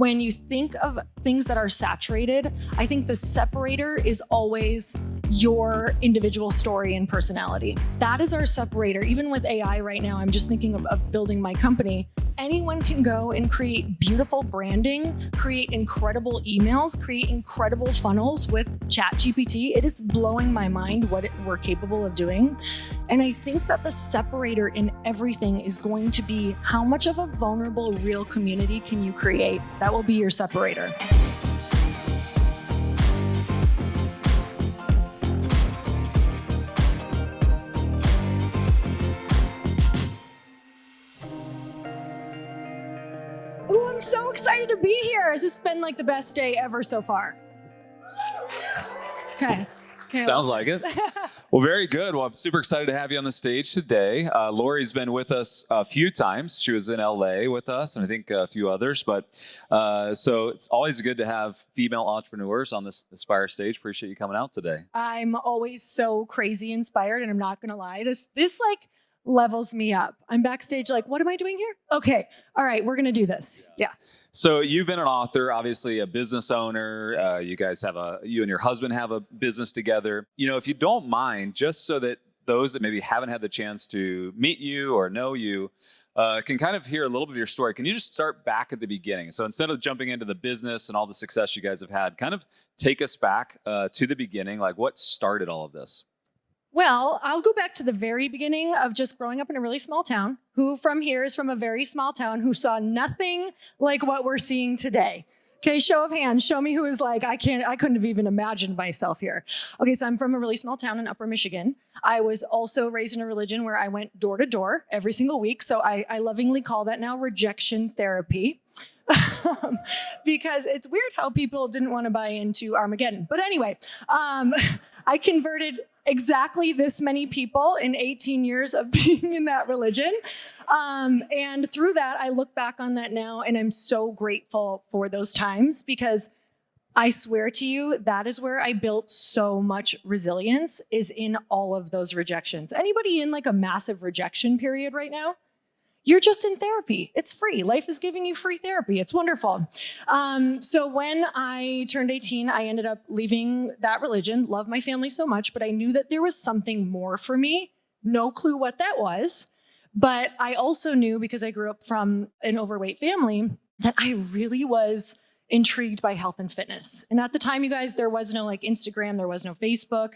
when you think of things that are saturated, I think the separator is always your individual story and personality. That is our separator. Even with AI right now, I'm just thinking of building my company. Anyone can go and create beautiful branding, create incredible emails, create incredible funnels with ChatGPT. It is blowing my mind what we're capable of doing. And I think that the separator in everything is going to be how much of a vulnerable, real community can you create? That will be your separator. Oh, I'm so excited to be here. This has been like the best day ever so far. Okay. Sounds like it. Well, very good. Well, I'm super excited to have you on the stage today. Lori's been with us a few times. She was in LA with us, and I think a few others. But so it's always good to have female entrepreneurs on this Aspire stage. Appreciate you coming out today. I'm always so crazy inspired, and I'm not going to lie. This like levels me up. I'm backstage like, what am I doing here? Okay. All right. We're going to do this. Yeah. So you've been an author, obviously a business owner. You guys you and your husband have a business together. If you don't mind, just so that those that maybe haven't had the chance to meet you or know you can kind of hear a little bit of your story. Can you just start back at the beginning? So instead of jumping into the business and all the success you guys have had, kind of take us back to the beginning. Like what started all of this? Well, I'll go back to the very beginning of just growing up in a really small town. Who from here is from a very small town who saw nothing like what we're seeing today? Okay, show of hands. Show me who is like, I couldn't have even imagined myself here. Okay, so I'm from a really small town in Upper Michigan. I was also raised in a religion where I went door to door every single week. So I lovingly call that now rejection therapy. Because it's weird how people didn't want to buy into Armageddon. But anyway, I converted exactly this many people in 18 years of being in that religion. And through that, I look back on that now and I'm so grateful for those times because I swear to you, that is where I built so much resilience is in all of those rejections. Anybody in like a massive rejection period right now? You're just in therapy. It's free. Life is giving you free therapy. It's wonderful. So when I turned 18, I ended up leaving that religion. Love my family so much, but I knew that there was something more for me. No clue what that was. But I also knew, because I grew up from an overweight family, that I really was intrigued by health and fitness. And at the time, you guys, there was no like Instagram, there was no Facebook.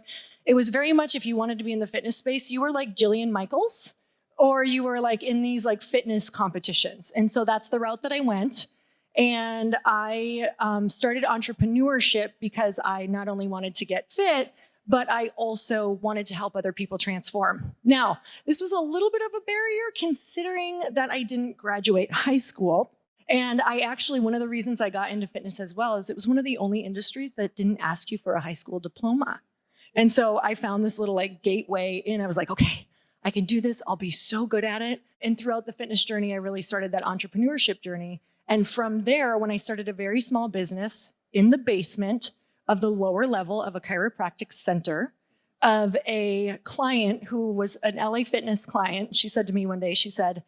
It was very much, if you wanted to be in the fitness space, you were like Jillian Michaels, or you were like in these like fitness competitions. And so that's the route that I went. And I started entrepreneurship because I not only wanted to get fit, but I also wanted to help other people transform. Now, this was a little bit of a barrier considering that I didn't graduate high school. And I actually, one of the reasons I got into fitness as well is it was one of the only industries that didn't ask you for a high school diploma. And so I found this little like gateway in. I was like, okay, I can do this. I'll be so good at it. And throughout the fitness journey, I really started that entrepreneurship journey. And from there, when I started a very small business in the basement of the lower level of a chiropractic center of a client who was an LA Fitness client, she said to me one day, she said,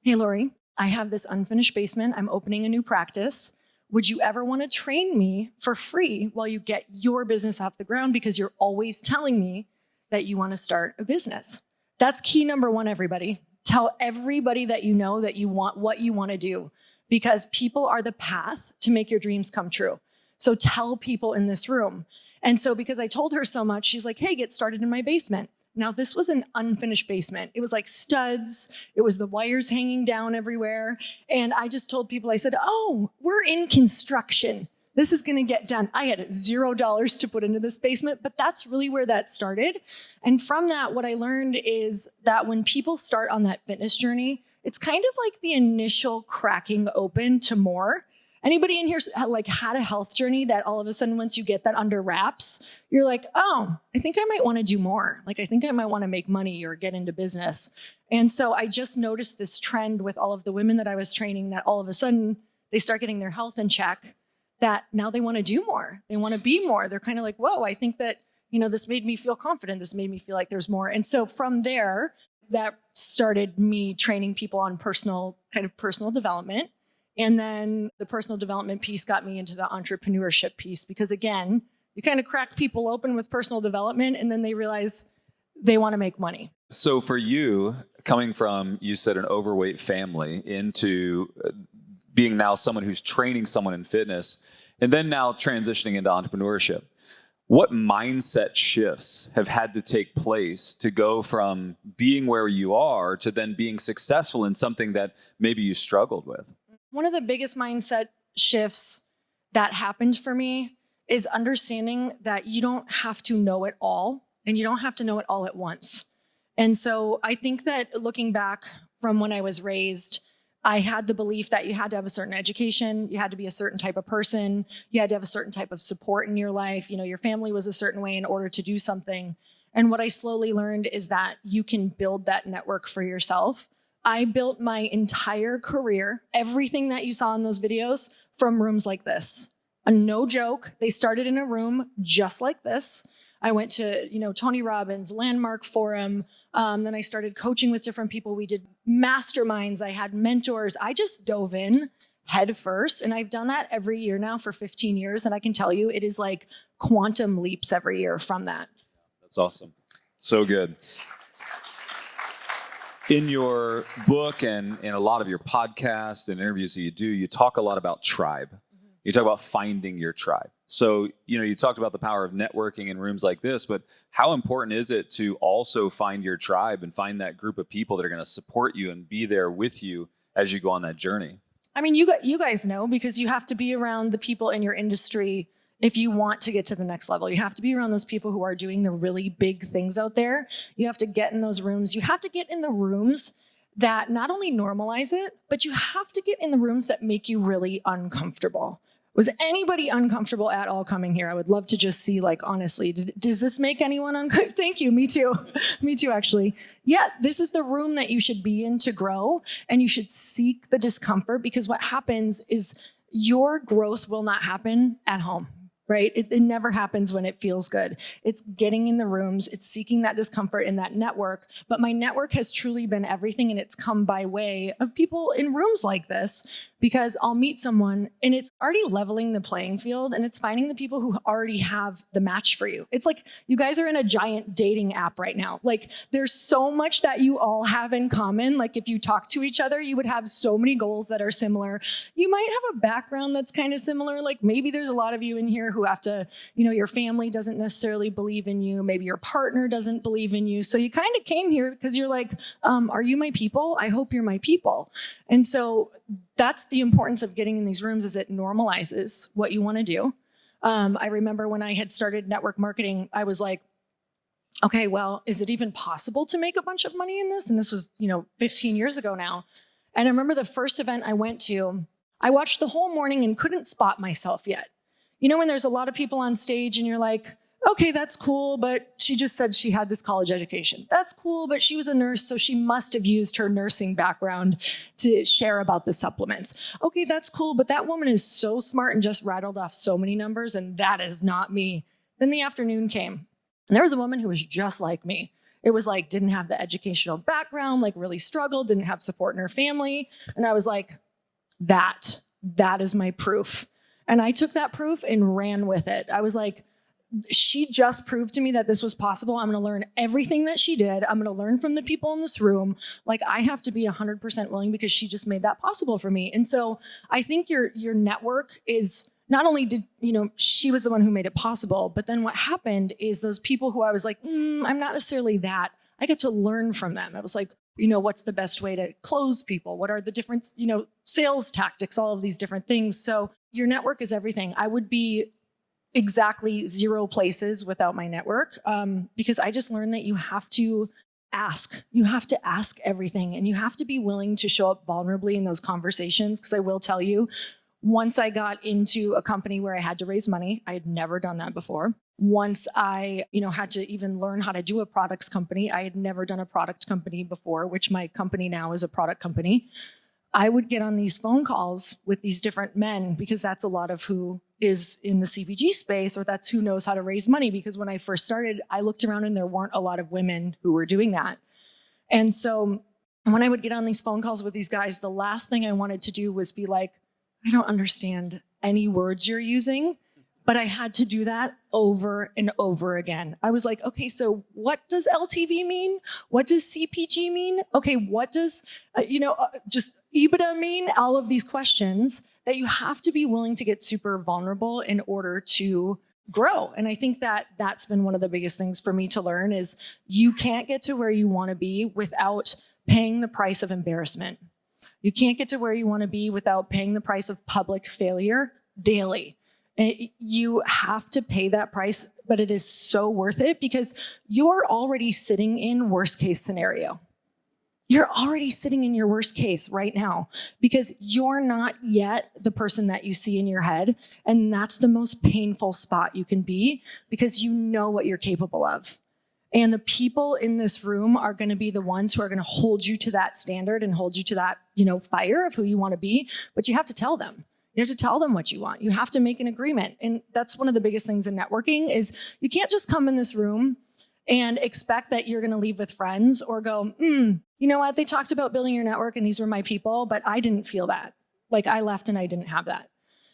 "Hey, Lori, I have this unfinished basement. I'm opening a new practice. Would you ever want to train me for free while you get your business off the ground? Because you're always telling me that you want to start a business." That's key number one, everybody. Tell everybody that you know that you want what you want to do, because people are the path to make your dreams come true. So tell people in this room. And so because I told her so much, she's like, "Hey, get started in my basement." Now, this was an unfinished basement. It was like studs. It was the wires hanging down everywhere. And I just told people, I said, "Oh, we're in construction. This is going to get done." I had $0 to put into this basement, but that's really where that started. And from that, what I learned is that when people start on that fitness journey, it's kind of like the initial cracking open to more. Anybody in here like had a health journey that all of a sudden, once you get that under wraps, you're like, "Oh, I think I might want to do more. Like, I think I might want to make money or get into business." And so I just noticed this trend with all of the women that I was training, that all of a sudden they start getting their health in check, that now they want to do more. They want to be more. They're kind of like, "Whoa, I think that, this made me feel confident. This made me feel like there's more." And so from there, that started me training people on personal development. And then the personal development piece got me into the entrepreneurship piece because, again, you kind of crack people open with personal development and then they realize they want to make money. So for you, coming from, you said, an overweight family into being now someone who's training someone in fitness and then now transitioning into entrepreneurship, what mindset shifts have had to take place to go from being where you are to then being successful in something that maybe you struggled with? One of the biggest mindset shifts that happened for me is understanding that you don't have to know it all and you don't have to know it all at once. And so I think that looking back from when I was raised, I had the belief that you had to have a certain education, you had to be a certain type of person, you had to have a certain type of support in your life, your family was a certain way in order to do something. And what I slowly learned is that you can build that network for yourself. I built my entire career, everything that you saw in those videos, from rooms like this. No joke, they started in a room just like this. I went to, Tony Robbins, Landmark Forum. Then I started coaching with different people. We did masterminds. I had mentors. I just dove in head first. And I've done that every year now for 15 years. And I can tell you, it is like quantum leaps every year from that. That's awesome. So good. In your book and in a lot of your podcasts and interviews that you do, you talk a lot about tribe. You talk about finding your tribe. So, you talked about the power of networking in rooms like this, but how important is it to also find your tribe and find that group of people that are going to support you and be there with you as you go on that journey? I mean, you guys know, because you have to be around the people in your industry if you want to get to the next level. You have to be around those people who are doing the really big things out there. You have to get in those rooms. You have to get in the rooms that not only normalize it, but you have to get in the rooms that make you really uncomfortable. Was anybody uncomfortable at all coming here? I would love to just see, honestly, does this make anyone uncomfortable? Thank you. Me too. Me too, actually. Yeah, this is the room that you should be in to grow, and you should seek the discomfort, because what happens is your growth will not happen at home. Right? It never happens when it feels good. It's getting in the rooms. It's seeking that discomfort in that network. But my network has truly been everything. And it's come by way of people in rooms like this, because I'll meet someone and it's already leveling the playing field, and it's finding the people who already have the match for you. It's like you guys are in a giant dating app right now. There's so much that you all have in common. If you talk to each other, you would have so many goals that are similar. You might have a background that's kind of similar. Maybe there's a lot of you in here who have to, your family doesn't necessarily believe in you. Maybe your partner doesn't believe in you. So you kind of came here because you're like, are you my people? I hope you're my people. And so that's the importance of getting in these rooms, is it normalizes what you want to do. I remember when I had started network marketing, I was like, okay, well, is it even possible to make a bunch of money in this? And this was, 15 years ago now. And I remember the first event I went to, I watched the whole morning and couldn't spot myself yet. When there's a lot of people on stage and you're like, okay, that's cool, but she just said she had this college education. That's cool, but she was a nurse, so she must have used her nursing background to share about the supplements. Okay, that's cool, but that woman is so smart and just rattled off so many numbers, and that is not me. Then the afternoon came, and there was a woman who was just like me. It was didn't have the educational background, really struggled, didn't have support in her family. And I was like, that is my proof. And I took that proof and ran with it. I was like, she just proved to me that this was possible. I'm going to learn everything that she did. I'm going to learn from the people in this room. I have to be 100% willing, because she just made that possible for me. And so I think your network is not only did, she was the one who made it possible, but then what happened is those people who I was like, I'm not necessarily that, I get to learn from them. I was like, what's the best way to close people? What are the different, sales tactics, all of these different things. So your network is everything. I would be exactly 0 places without my network, because I just learned that you have to ask. You have to ask everything, and you have to be willing to show up vulnerably in those conversations. Because I will tell you, once I got into a company where I had to raise money, I had never done that before. Once I, had to even learn how to do a products company, I had never done a product company before, which my company now is a product company. I would get on these phone calls with these different men, because that's a lot of who is in the CPG space, or that's who knows how to raise money. Because when I first started, I looked around and there weren't a lot of women who were doing that. And so when I would get on these phone calls with these guys, the last thing I wanted to do was be like, I don't understand any words you're using. But I had to do that over and over again. I was like, okay, so what does LTV mean? What does CPG mean? Okay, what does, just EBITDA mean? All of these questions that you have to be willing to get super vulnerable in order to grow. And I think that that's been one of the biggest things for me to learn is you can't get to where you want to be without paying the price of embarrassment. You can't get to where you want to be without paying the price of public failure daily. You have to pay that price, but it is so worth it because you're already sitting in worst case scenario. You're already sitting in your worst case right now because you're not yet the person that you see in your head. And that's the most painful spot you can be because you know what you're capable of. And the people in this room are going to be the ones who are going to hold you to that standard and hold you to that, fire of who you want to be. But you have to tell them. You have to tell them what you want. You have to make an agreement. And that's one of the biggest things in networking is you can't just come in this room and expect that you're going to leave with friends or go, you know what? They talked about building your network and these were my people, but I didn't feel that. Like I left and I didn't have that.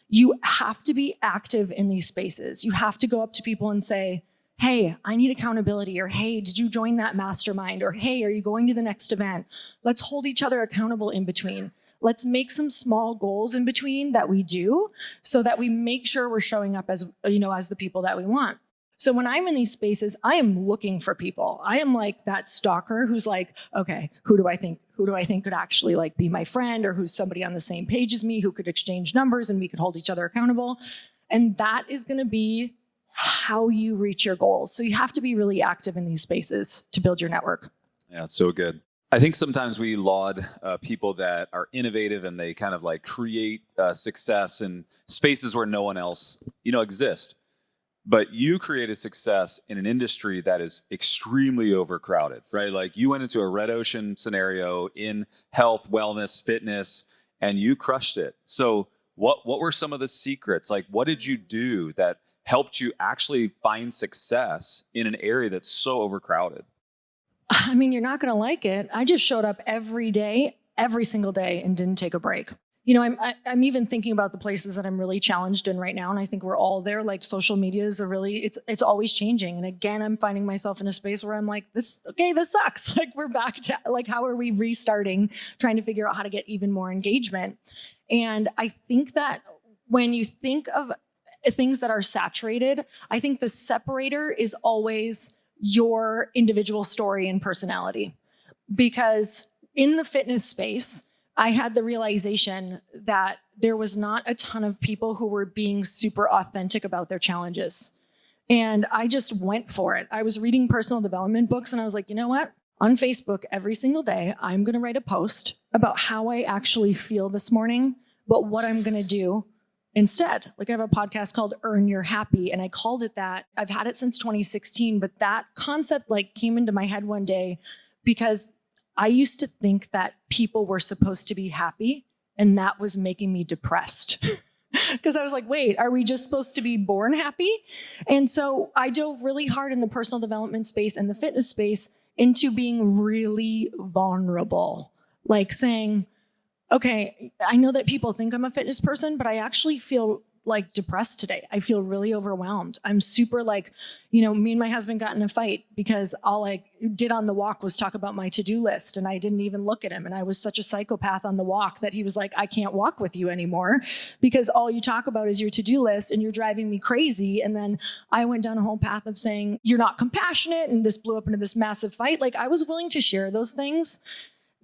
You have to be active in these spaces. You have to go up to people and say, hey, I need accountability, or hey, did you join that mastermind? Or hey, are you going to the next event? Let's hold each other accountable in between. Let's make some small goals in between that we do so that we make sure we're showing up as the people that we want. So when I'm in these spaces, I am looking for people. I am like that stalker who's like, okay, who do I think could actually like be my friend, or who's somebody on the same page as me who could exchange numbers and we could hold each other accountable. And that is going to be how you reach your goals. So you have to be really active in these spaces to build your network. Yeah, it's so good. I think sometimes we laud people that are innovative and they kind of like create success in spaces where no one else, exists. But you created success in an industry that is extremely overcrowded, right? Like you went into a red ocean scenario in health, wellness, fitness, and you crushed it. So what were some of the secrets? Like what did you do that helped you actually find success in an area that's so overcrowded? I mean, you're not going to like it. I just showed up every day, every single day, and didn't take a break. I'm even thinking about the places that I'm really challenged in right now. And I think we're all there. Like social media is it's always changing. And again, I'm finding myself in a space where I'm like, this sucks. Like we're back to like, how are we restarting, trying to figure out how to get even more engagement? And I think that when you think of things that are saturated, I think the separator is always your individual story and personality. Because in the fitness space, I had the realization that there was not a ton of people who were being super authentic about their challenges. And I just went for it. I was reading personal development books and I was like, you know what? On Facebook every single day, I'm going to write a post about how I actually feel this morning, but what I'm going to do instead. Like I have a podcast called Earn Your Happy, and I called it that. I've had it since 2016, but that concept like came into my head one day because I used to think that people were supposed to be happy, and that was making me depressed. Because I was like, wait, are we just supposed to be born happy? And so I dove really hard in the personal development space and the fitness space into being really vulnerable, like saying, okay, I know that people think I'm a fitness person, but I actually feel like depressed today. I feel really overwhelmed. I'm super like, me and my husband got in a fight because all I did on the walk was talk about my to-do list, and I didn't even look at him. And I was such a psychopath on the walk that he was like, I can't walk with you anymore because all you talk about is your to-do list and you're driving me crazy. And then I went down a whole path of saying, you're not compassionate. And this blew up into this massive fight. Like I was willing to share those things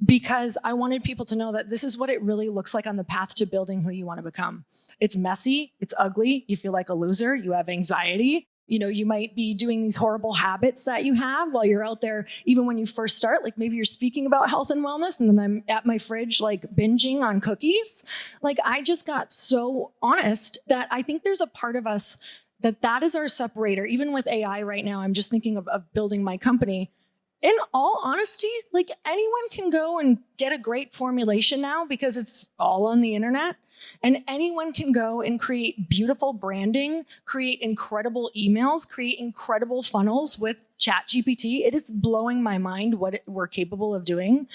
because I wanted people to know that this is what it really looks like on the path to building who you want to become. It's messy. It's ugly. You feel like a loser. You have anxiety. You might be doing these horrible habits that you have while you're out there, even when you first start, like maybe you're speaking about health and wellness and then I'm at my fridge, like binging on cookies. Like I just got so honest that I think there's a part of us that is our separator. Even with AI right now, I'm just thinking of building my company. In all honesty, like anyone can go and get a great formulation now because it's all on the internet. And anyone can go and create beautiful branding, create incredible emails, create incredible funnels with ChatGPT. It is blowing my mind what we're capable of doing.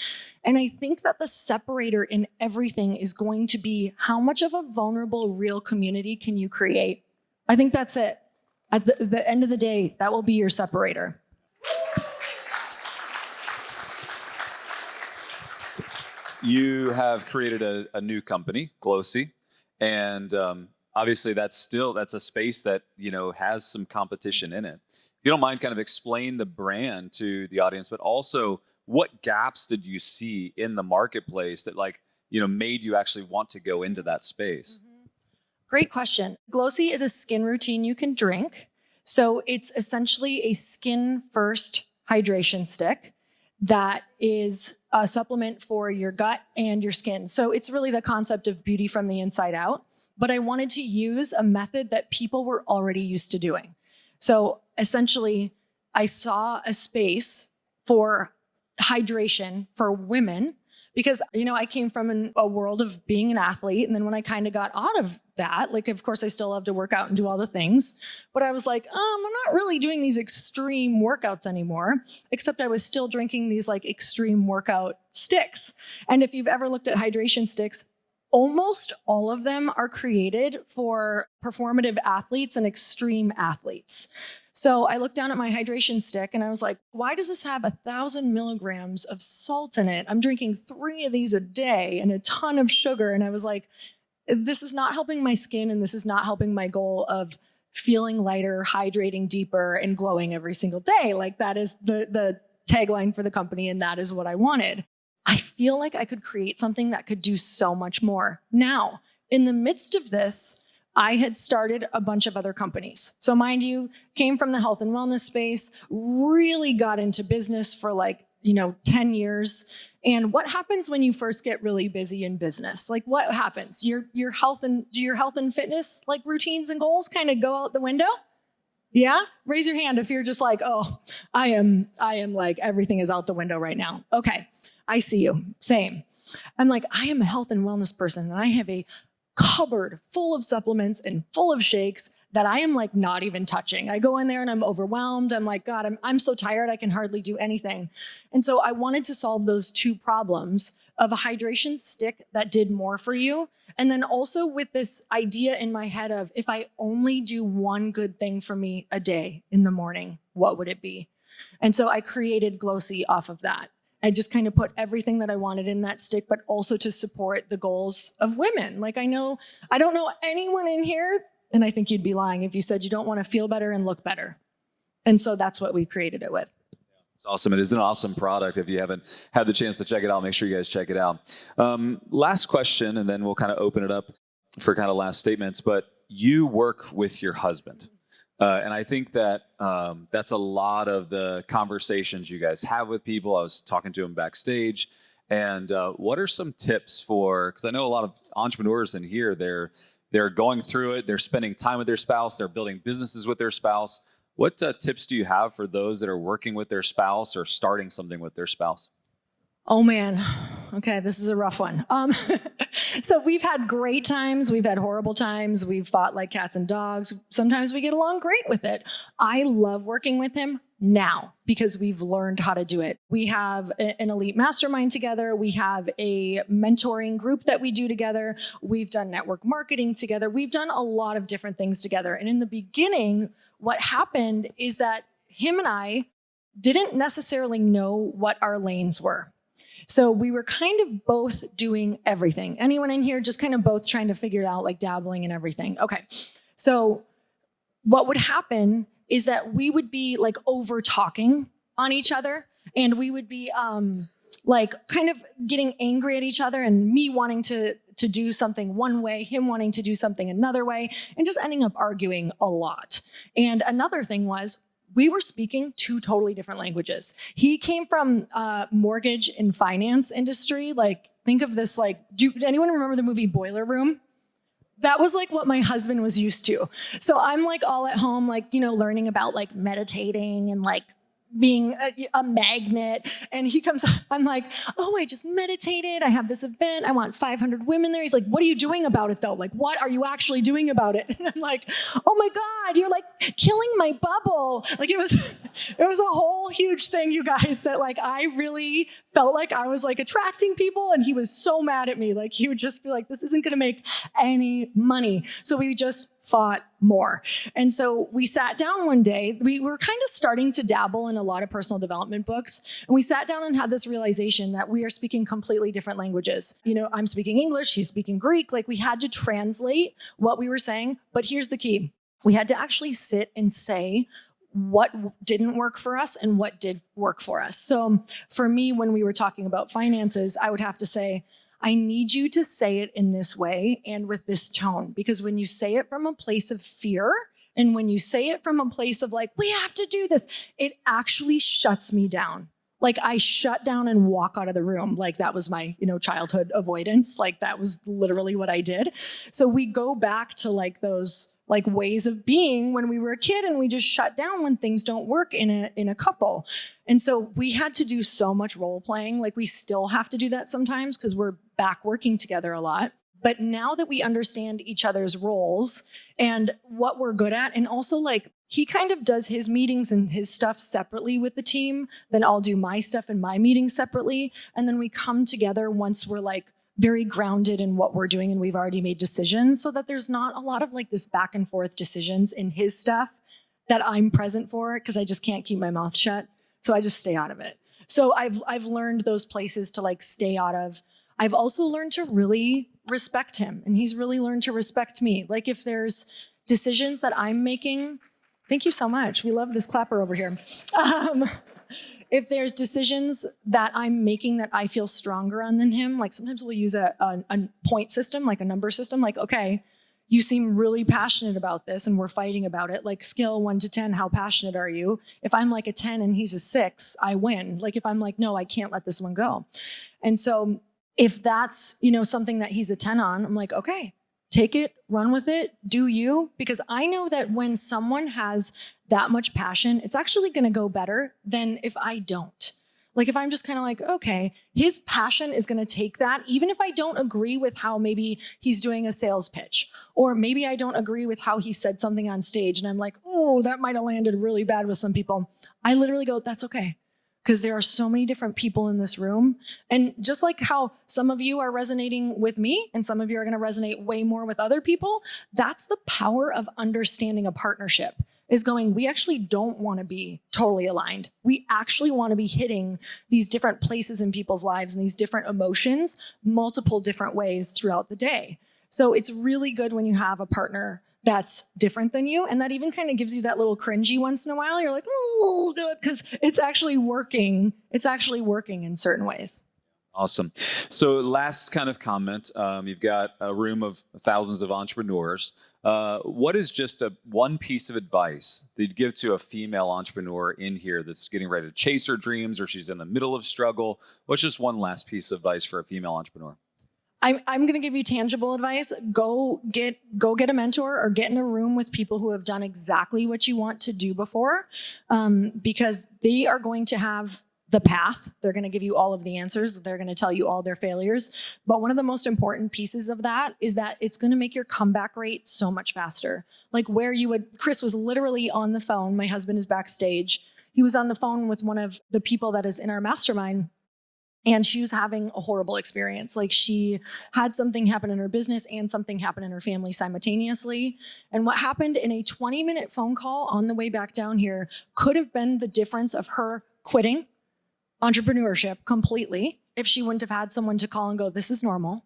And I think that the separator in everything is going to be how much of a vulnerable, real community can you create? I think that's it. At the end of the day, that will be your separator. You have created a new company, Glōci, and obviously that's a space that has some competition in it. If you don't mind, kind of explain the brand to the audience, but also what gaps did you see in the marketplace that made you actually want to go into that space? Mm-hmm. Great question. Glōci is a skin routine you can drink, so it's essentially a skin first hydration stick that is a supplement for your gut and your skin. So it's really the concept of beauty from the inside out. But I wanted to use a method that people were already used to doing. So essentially, I saw a space for hydration for women because, I came from a world of being an athlete. And then when I kind of got out of that, of course, I still love to work out and do all the things. But I was like, I'm not really doing these extreme workouts anymore, except I was still drinking these extreme workout sticks. And if you've ever looked at hydration sticks, almost all of them are created for performative athletes and extreme athletes. So I looked down at my hydration stick and I was like, why does this have 1,000 milligrams of salt in it? I'm drinking 3 of these a day and a ton of sugar. And I was like, this is not helping my skin and this is not helping my goal of feeling lighter, hydrating deeper, and glowing every single day. That is the tagline for the company, and that is what I wanted. I feel like I could create something that could do so much more. Now, in the midst of this, I had started a bunch of other companies. So mind you, came from the health and wellness space, really got into business for 10 years. And what happens when you first get really busy in business? What happens? Your health and fitness routines and goals kind of go out the window? Yeah? Raise your hand if you're just I am everything is out the window right now. Okay. I see you. Same. I'm I am a health and wellness person and I have a cupboard full of supplements and full of shakes that I am not even touching. I go in there and I'm overwhelmed. I'm God, I'm so tired. I can hardly do anything. And so I wanted to solve those 2 problems of a hydration stick that did more for you. And then also with this idea in my head of if I only do one good thing for me a day in the morning, what would it be? And so I created Glōci off of that. I just kind of put everything that I wanted in that stick, but also to support the goals of women. I don't know anyone in here, and I think you'd be lying if you said you don't want to feel better and look better. And so that's what we created it with. It's awesome. It is an awesome product. If you haven't had the chance to check it out, make sure you guys check it out. Last question, and then we'll kind of open it up for kind of last statements, but you work with your husband. And I think that that's a lot of the conversations you guys have with people. I was talking to him backstage. And what are some tips because I know a lot of entrepreneurs in here, they're going through it. They're spending time with their spouse. They're building businesses with their spouse. What tips do you have for those that are working with their spouse or starting something with their spouse? Oh man. Okay. This is a rough one. So we've had great times. We've had horrible times. We've fought like cats and dogs. Sometimes we get along great with it. I love working with him now because we've learned how to do it. We have an elite mastermind together. We have a mentoring group that we do together. We've done network marketing together. We've done a lot of different things together. And in the beginning, what happened is that him and I didn't necessarily know what our lanes were. So we were kind of both doing everything. Anyone in here just kind of both trying to figure it out, dabbling in everything. Okay. So what would happen is that we would be over talking on each other, and we would be kind of getting angry at each other, and me wanting to do something one way, him wanting to do something another way, and just ending up arguing a lot. And another thing was we were speaking 2 totally different languages. He came from mortgage and finance industry. Think of this, do anyone remember the movie Boiler Room? That was what my husband was used to. So I'm all at home, learning about meditating and being a magnet. And he comes, I'm like, oh, I just meditated. I have this event. I want 500 women there. He's like, what are you doing about it though? Like, what are you actually doing about it? And I'm like, oh my God, you're like killing my bubble. Like it was a whole huge thing, you guys, that like, I really felt like I was like attracting people. And he was so mad at me. Like he would just be like, this isn't going to make any money. So we just fought more. And so we sat down one day, we were kind of starting to dabble in a lot of personal development books. And we sat down and had this realization that we are speaking completely different languages. You know, I'm speaking English, he's speaking Greek. Like we had to translate what we were saying. But here's the key. We had to actually sit and say what didn't work for us and what did work for us. So for me, when we were talking about finances, I would have to say, I need you to say it in this way and with this tone, because when you say it from a place of fear and when you say it from a place of like, we have to do this, it actually shuts me down. Like I shut down and walk out of the room. Like that was my, childhood avoidance. Like that was literally what I did. So we go back to like those like ways of being when we were a kid, and we just shut down when things don't work in a couple. And so we had to do so much role playing. Like we still have to do that sometimes because we're back working together a lot. But now that we understand each other's roles and what we're good at, and also like he kind of does his meetings and his stuff separately with the team, then I'll do my stuff and my meetings separately. And then we come together once we're like very grounded in what we're doing and we've already made decisions, so that there's not a lot of like this back and forth decisions in his stuff that I'm present for because I just can't keep my mouth shut. So I just stay out of it. So I've learned those places to like stay out of. I've also learned to really respect him, and he's really learned to respect me. Like if there's decisions that I'm making, thank you so much. We love this clapper over here. If there's decisions that I'm making that I feel stronger on than him, like sometimes we'll use a point system, like a number system, like, okay, you seem really passionate about this and we're fighting about it. Like scale 1 to 10, how passionate are you? If I'm like a 10 and he's a 6, I win. Like if I'm like, no, I can't let this one go. And so if that's, something that he's a 10 on, I'm like, okay, take it, run with it, do you? Because I know that when someone has that much passion, it's actually going to go better than if I don't. Like if I'm just kind of like, okay, his passion is going to take that, even if I don't agree with how maybe he's doing a sales pitch, or maybe I don't agree with how he said something on stage. And I'm like, oh, that might have landed really bad with some people. I literally go, that's okay. Because there are so many different people in this room. And just like how some of you are resonating with me and some of you are going to resonate way more with other people, that's the power of understanding a partnership, is going, we actually don't want to be totally aligned. We actually want to be hitting these different places in people's lives and these different emotions multiple different ways throughout the day. So it's really good when you have a partner that's different than you. And that even kind of gives you that little cringy once in a while. You're like, oh, good, because it's actually working. It's actually working in certain ways. Awesome. So last kind of comment, you've got a room of thousands of entrepreneurs. What is just one piece of advice that you'd give to a female entrepreneur in here that's getting ready to chase her dreams, or she's in the middle of struggle? What's just one last piece of advice for a female entrepreneur? I'm going to give you tangible advice. Go get a mentor or get in a room with people who have done exactly what you want to do before, because they are going to have the path. They're going to give you all of the answers. They're going to tell you all their failures. But one of the most important pieces of that is that it's going to make your comeback rate so much faster. Like Chris was literally on the phone. My husband is backstage. He was on the phone with one of the people that is in our mastermind. And she was having a horrible experience. Like she had something happen in her business and something happen in her family simultaneously. And what happened in a 20-minute phone call on the way back down here could have been the difference of her quitting entrepreneurship completely if she wouldn't have had someone to call and go, this is normal.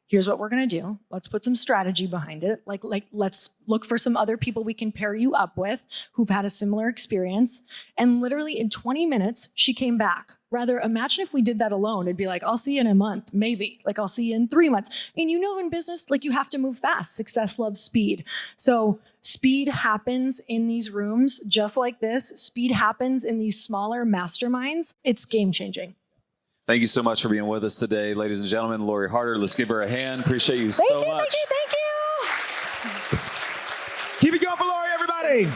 Here's what we're going to do. Let's put some strategy behind it. Like let's look for some other people we can pair you up with who've had a similar experience. And literally in 20 minutes, she came back. Rather, imagine if we did that alone. It'd be like, I'll see you in a month, maybe. Like I'll see you in 3 months. And in business, like you have to move fast. Success loves speed. So speed happens in these rooms just like this. Speed happens in these smaller masterminds. It's game changing. Thank you so much for being with us today, ladies and gentlemen. Lori Harder, let's give her a hand. Appreciate you so much. Thank you. Keep it going for Lori, everybody.